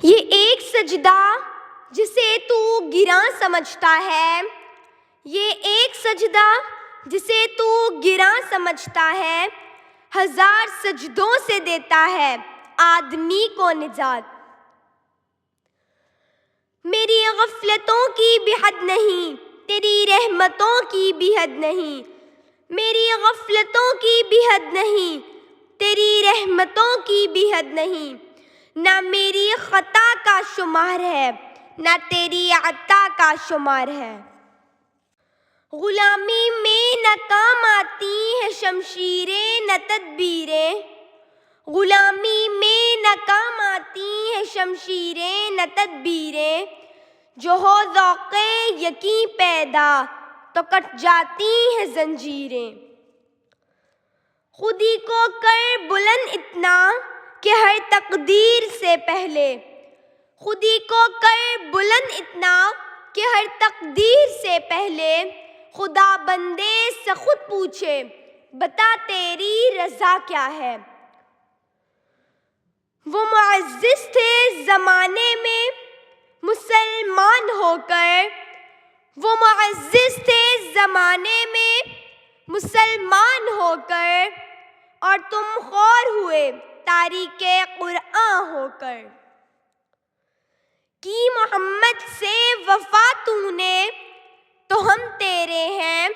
یہ ایک سجدہ جسے تو گراں سمجھتا ہے، یہ ایک سجدہ جسے تو گراں سمجھتا ہے، ہزار سجدوں سے دیتا ہے آدمی کو نجات۔ میری غفلتوں کی بھی حد نہیں، تیری رحمتوں کی بھی حد نہیں، میری غفلتوں کی بھی حد نہیں، تیری رحمتوں کی بھی حد نہیں، نہ میری خطا کا شمار ہے نہ تیری عطا کا شمار ہے۔ غلامی میں نہ کام آتی ہیں شمشیریں نہ تدبیریں، غلامی میں نہ کام آتی ہیں شمشیریں نہ تدبیریں، جو ہو ذوق یقین پیدا تو کٹ جاتی ہیں زنجیریں۔ خودی کو کر بلند اتنا کہ ہر تقدیر سے پہلے، خودی کو کر بلند اتنا کہ ہر تقدیر سے پہلے، خدا بندے سے خود پوچھے بتا تیری رضا کیا ہے۔ وہ معزز تھے زمانے میں مسلمان ہو کر، وہ معزز تھے زمانے میں مسلمان ہو کر، اور تم خور ہوئے تاریک قرآن ہو کر۔ کی محمد سے وفا تو نے تو ہم تیرے ہیں،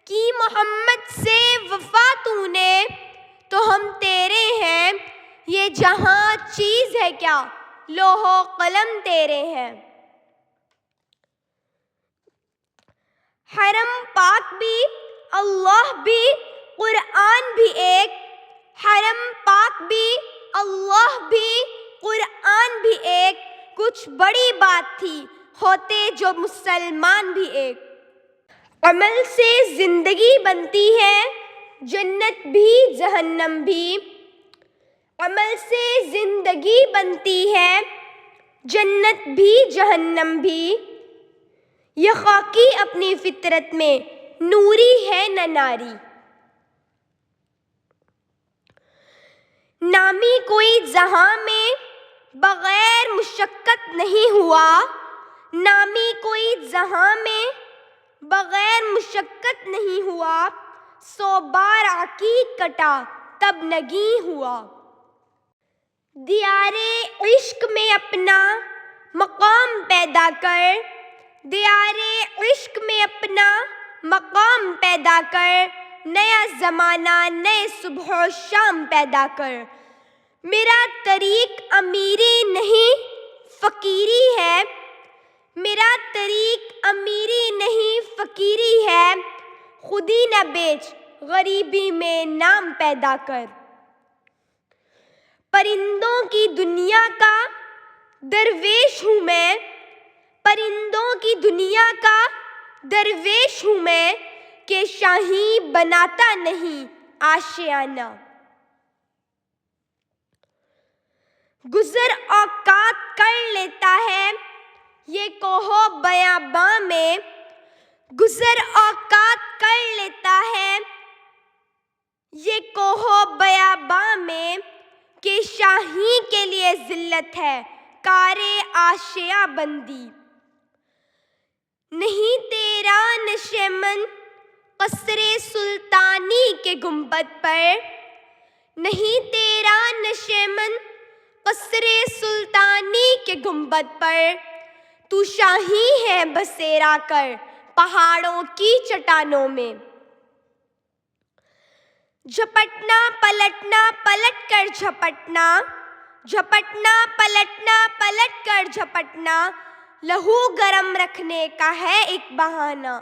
کی محمد سے وفا تو نے تو ہم تیرے ہیں، یہ جہاں چیز ہے کیا لوح و قلم تیرے ہیں۔ حرم پاک بھی اللہ بھی قرآن بھی ایک، حرم پاک بھی اللہ بھی قرآن بھی ایک، کچھ بڑی بات تھی ہوتے جو مسلمان بھی ایک۔ عمل سے زندگی بنتی ہے جنت بھی جہنم بھی، عمل سے زندگی بنتی ہے جنت بھی جہنم بھی، یہ خاکی اپنی فطرت میں نوری ہے نہ ناری۔ نامی کوئی جہاں میں بغیر مشقت نہیں ہوا، نامی کوئی جہاں میں بغیر مشقت نہیں ہوا، 100 بار عقیق کٹا تب نگیں ہوا۔ دیار عشق میں اپنا مقام پیدا کر، دیار عشق میں اپنا مقام پیدا کر، نیا زمانہ نئے صبح و شام پیدا کر۔ میرا طریق امیری نہیں فقیری ہے، میرا طریق امیری نہیں فقیری ہے، خودی نہ بیچ غریبی میں نام پیدا کر۔ پرندوں کی دنیا کا درویش ہوں میں، پرندوں کی دنیا کا درویش ہوں میں، کہ شاہیں بناتا نہیں آشیانہ۔ گزر اوقات کر لیتا ہے یہ کوہ و بیاباں میں، گزر اوقات کر لیتا ہے یہ کوہ و بیاباں میں، کہ شاہیں کے لیے ذلت ہے کار آشیاں بندی۔ نہیں تیرا نشیمن قصر سلطانی کے گنبد پر، نہیں تیرا نشیمن قصر سلطانی کے گنبد پر، تو شاہیں ہے بسیرا کر پہاڑوں کی چٹانوں میں۔ جھپٹنا پلٹنا پلٹ کر جھپٹنا، جھپٹنا پلٹنا پلٹ کر جھپٹنا، لہو گرم رکھنے کا ہے ایک بہانہ۔